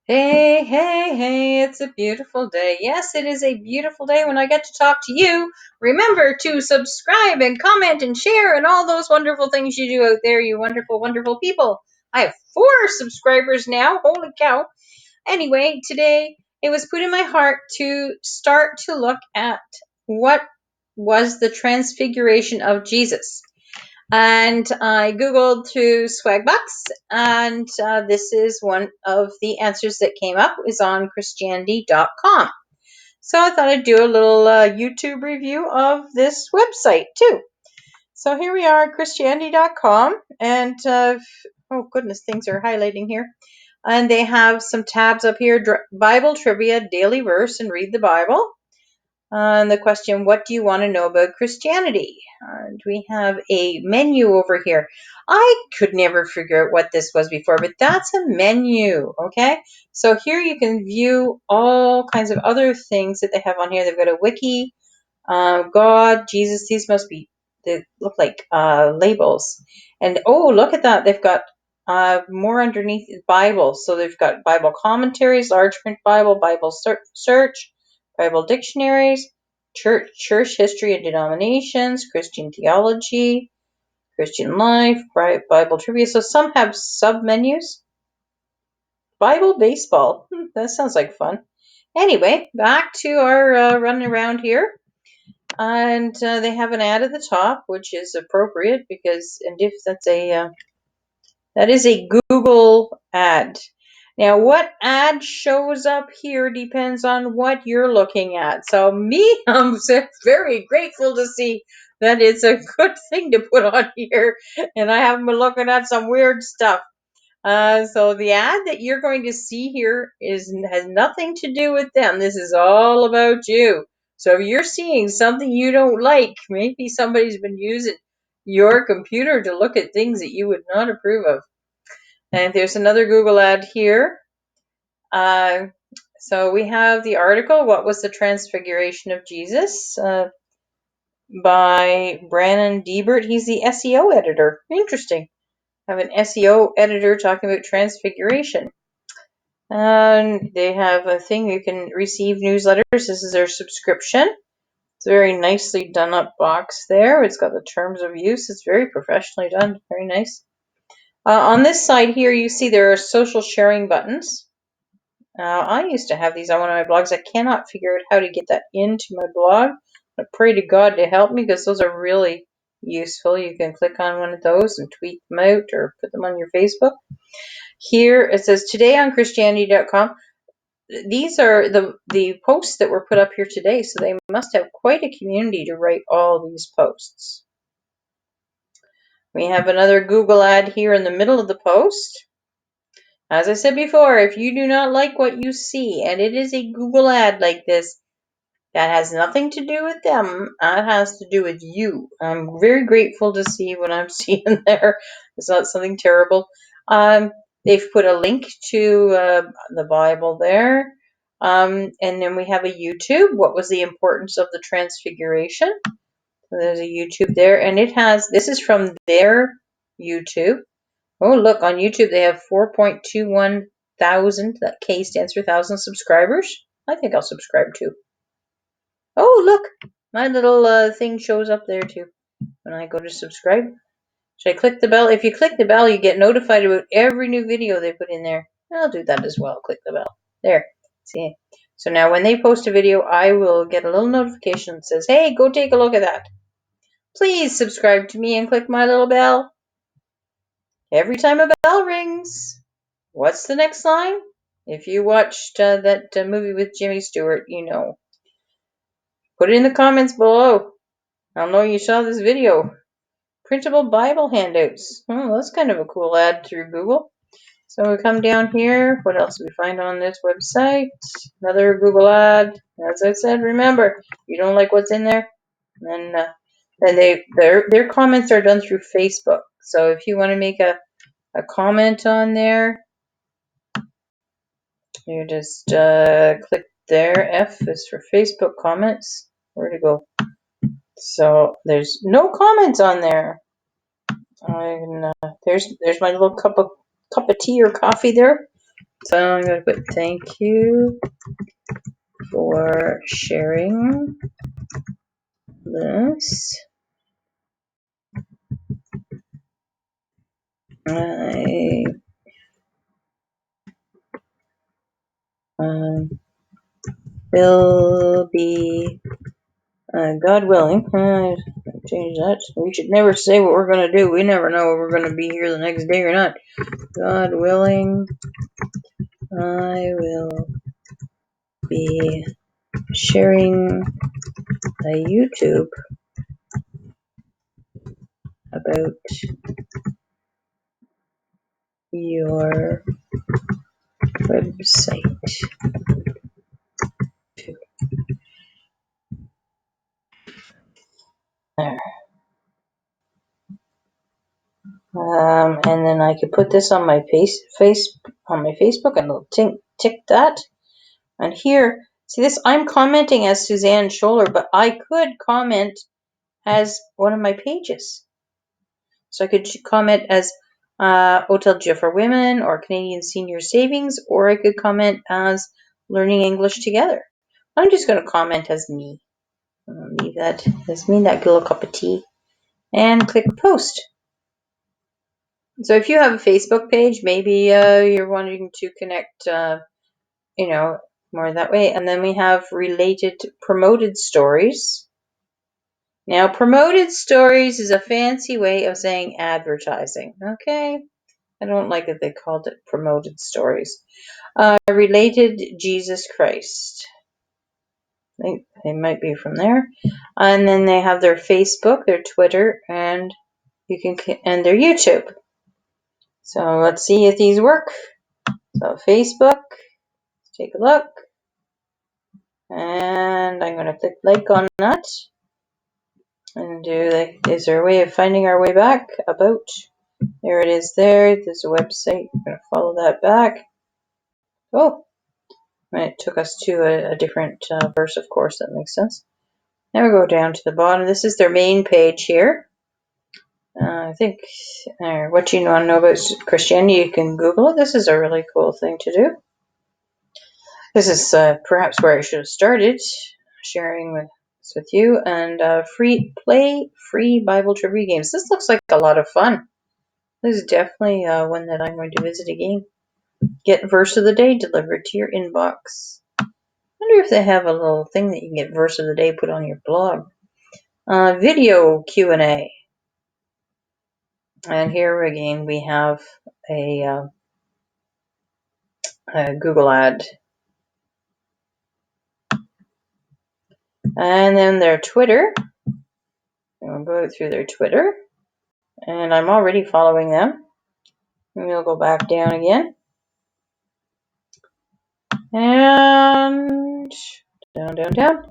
Hey, hey, hey, it's a beautiful day. Yes, it is a beautiful day when I get to talk to you. Remember to subscribe and comment and share and all those wonderful things you do out there, you wonderful, wonderful people. I have 4 subscribers now. Holy cow. Anyway, today it was put in my heart to start to look at what was the transfiguration of Jesus. And I Googled to swag bucks, and this is one of the answers that came up is on Christianity.com. So I thought I'd do a little YouTube review of this website too. So here we are, Christianity.com, and oh goodness, things are highlighting here. And they have some tabs up here: Bible trivia, daily verse, and read the Bible. And the question, what do you want to know about Christianity? And we have a menu over here. I could never figure out what this was before, but that's a menu, okay? So here you can view all kinds of other things that they have on here. They've got a wiki, God, Jesus. These must be, they look like labels. And oh, look at that. They've got more underneath Bible. So they've got Bible commentaries, large print Bible, Bible search, Bible dictionaries, church history and denominations, Christian theology, Christian life, Bible trivia. So some have sub-menus. Bible baseball. That sounds like fun. Anyway, back to our running around here. And they have an ad at the top, which is appropriate because, and if that's that is a Google ad. Now, what ad shows up here depends on what you're looking at. So me, I'm very grateful to see that it's a good thing to put on here. And I haven't been looking at some weird stuff. So the ad that you're going to see here has nothing to do with them. This is all about you. So if you're seeing something you don't like, maybe somebody's been using your computer to look at things that you would not approve of. And there's another Google ad here. So we have the article, What Was the Transfiguration of Jesus? By Brannon Diebert. He's the SEO editor. Interesting. I have an SEO editor talking about transfiguration. And they have a thing you can receive newsletters. This is their subscription. It's a very nicely done up box there. It's got the terms of use. It's very professionally done. Very nice. On this side here, you see there are social sharing buttons. I used to have these on one of my blogs. I cannot figure out how to get that into my blog. I pray to God to help me because those are really useful. You can click on one of those and tweet them out or put them on your Facebook. Here it says today on Christianity.com. These are the posts that were put up here today, so they must have quite a community to write all these posts. We have another Google ad here in the middle of the post. As I said before, if you do not like what you see, and it is a Google ad like this, that has nothing to do with them. That has to do with you. I'm very grateful to see what I'm seeing there. It's not something terrible. They've put a link to the Bible there. And then we have a YouTube. What was the importance of the Transfiguration? So there's a YouTube there. And this is from their YouTube. Oh, look, on YouTube they have 4.21 thousand. That K stands for 1,000 subscribers. I think I'll subscribe too. Oh, look, my little thing shows up there too when I go to subscribe. Should I click the bell? If you click the bell, you get notified about every new video they put in there. I'll do that as well. Click the bell. There. See? So now when they post a video, I will get a little notification that says, hey, go take a look at that. Please subscribe to me and click my little bell. Every time a bell rings, what's the next line? If you watched that movie with Jimmy Stewart, you know. Put it in the comments below. I'll know you saw this video. Printable Bible handouts. Oh, that's kind of a cool ad through Google. So we come down here. What else do we find on this website? Another Google ad. As I said, remember, you don't like what's in there, then their comments are done through Facebook. So if you want to make a comment on there, you just click there. F is for Facebook comments. Where to go? So there's no comments on there. There's my little cup of tea or coffee there. So I'm going to put thank you for sharing this. I will be, God willing, change that. We should never say what we're going to do. We never know if we're going to be here the next day or not. God willing, I will be sharing a YouTube about your website. There. And then I could put this on my on my Facebook, and it'll tick that. And here, see this? I'm commenting as Suzanne Scholler, but I could comment as one of my pages. So I could comment as Hotel Dieu for Women or Canadian Senior Savings, or I could comment as Learning English Together. I'm just going to comment as me. I'll leave that as me, that little cup of tea, and click post. So if you have a Facebook page, maybe you're wanting to connect, more that way. And then we have related promoted stories. Now, promoted stories is a fancy way of saying advertising. Okay, I don't like that they called it promoted stories. Related Jesus Christ. I think they might be from there. And then they have their Facebook, their Twitter, and their YouTube. So let's see if these work. So Facebook, take a look. And I'm going to click like on that. And is there a way of finding our way back? About. There it is there. There's a website. I'm going to follow that back. Oh, it took us to a different verse, of course. That makes sense. Now we go down to the bottom. This is their main page here. I think what you want to know about Christianity, you can Google it. This is a really cool thing to do. This is perhaps where I should have started sharing with you. And free Bible trivia games. This looks like a lot of fun. This is definitely one that I'm going to visit again. Get verse of the day delivered to your inbox. I wonder if they have a little thing that you can get verse of the day put on your blog. Video Q&A. And here again we have a Google ad. And then their Twitter. We'll go through their Twitter. And I'm already following them. And we'll go back down again. And down.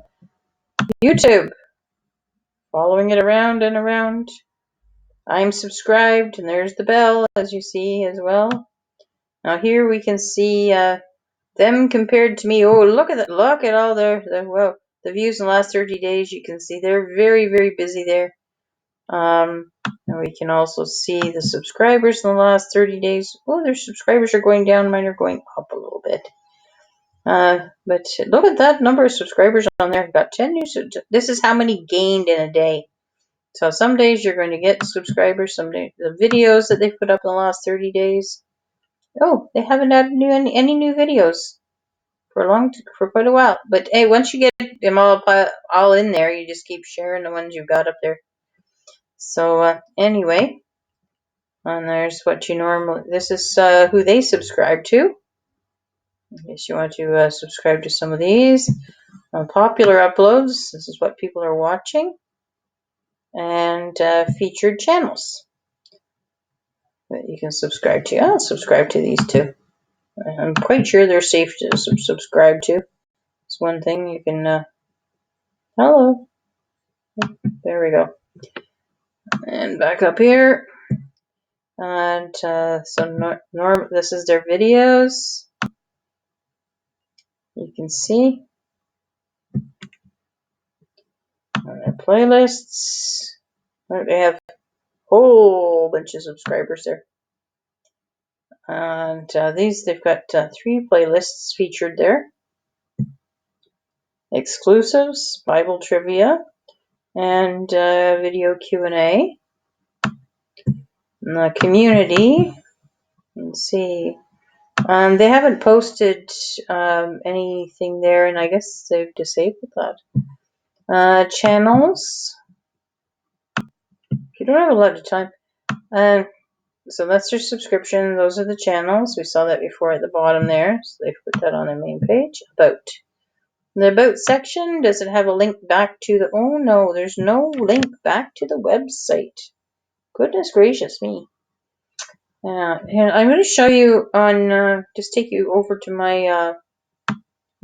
YouTube. Following it around and around. I'm subscribed, and there's the bell, as you see as well. Now here we can see them compared to me. Oh, look at that! Look at all the views in the last 30 days. You can see they're very, very busy there. And we can also see the subscribers in the last 30 days. Oh, their subscribers are going down. Mine are going up a little bit. But look at that number of subscribers on there. I've got 10 new. This is how many gained in a day. So some days you're going to get subscribers. Some days the videos that they put up in the last 30 days. Oh, they haven't added any new videos for quite a while. But hey, once you get them all in there, you just keep sharing the ones you've got up there. So anyway, and there's what you normally. This is who they subscribe to. In case you want to subscribe to some of these popular uploads. This is what people are watching, and featured channels that you can subscribe to. I'll subscribe to these two. I'm quite sure they're safe to subscribe to. It's one thing you can. Hello. There we go. And back up here. And this is their videos. You can see their playlists. They have a whole bunch of subscribers there. And they've got 3 playlists featured there. Exclusives, Bible trivia, and video Q&A. And the community, let's see. They haven't posted anything there, and I guess they've disabled that. Channels. You don't have a lot of time. So that's their subscription. Those are the channels. We saw that before at the bottom there. So they've put that on their main page. About. The About section, does it have a link back to the... Oh, no, there's no link back to the website. Goodness gracious me. And I'm going to show you on... just take you over to my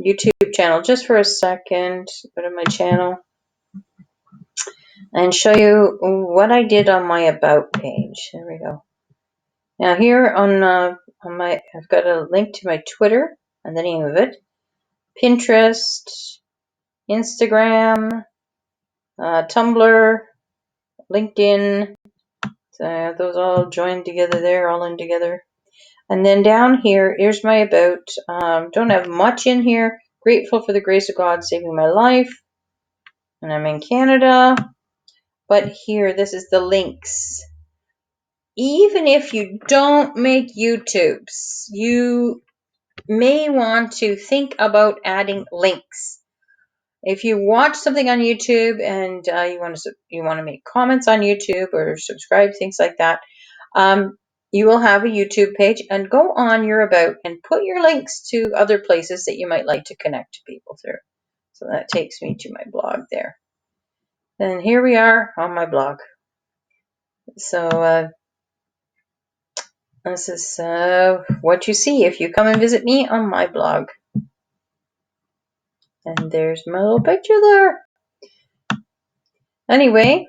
YouTube channel just for a second. Go to my channel. And show you what I did on my About page. There we go. Now here on my... I've got a link to my Twitter and the name of it. Pinterest, Instagram, Tumblr, LinkedIn, those all joined together there, all in together. And then down here, here's my About. Don't have much in here. Grateful for the grace of God saving my life. And I'm in Canada. But here, this is the links. Even if you don't make YouTubes, you may want to think about adding links. If you watch something on YouTube and you want to make comments on YouTube or subscribe, things like that, you will have a YouTube page, and go on your About and put your links to other places that you might like to connect to people through. So that takes me to my blog there. And here we are on my blog. So this is what you see if you come and visit me on my blog. And there's my little picture there. Anyway,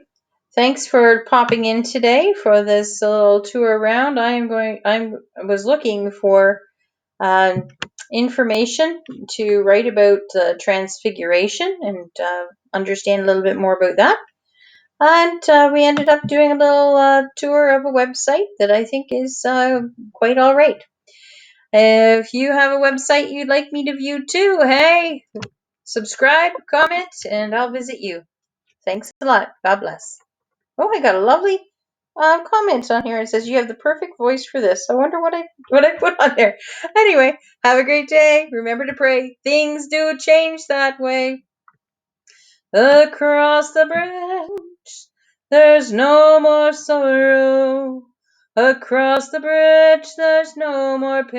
thanks for popping in today for this little tour around. I was looking for information to write about transfiguration and understand a little bit more about that. And we ended up doing a little tour of a website that I think is quite all right. If you have a website you'd like me to view too, hey, subscribe, comment, and I'll visit you. Thanks a lot. God bless. Oh, I got a lovely comment on here. It says you have the perfect voice for this. I wonder what I put on there. Anyway, have a great day. Remember to pray. Things do change that way. Across the bridge, there's no more sorrow. Across the bridge, there's no more pain.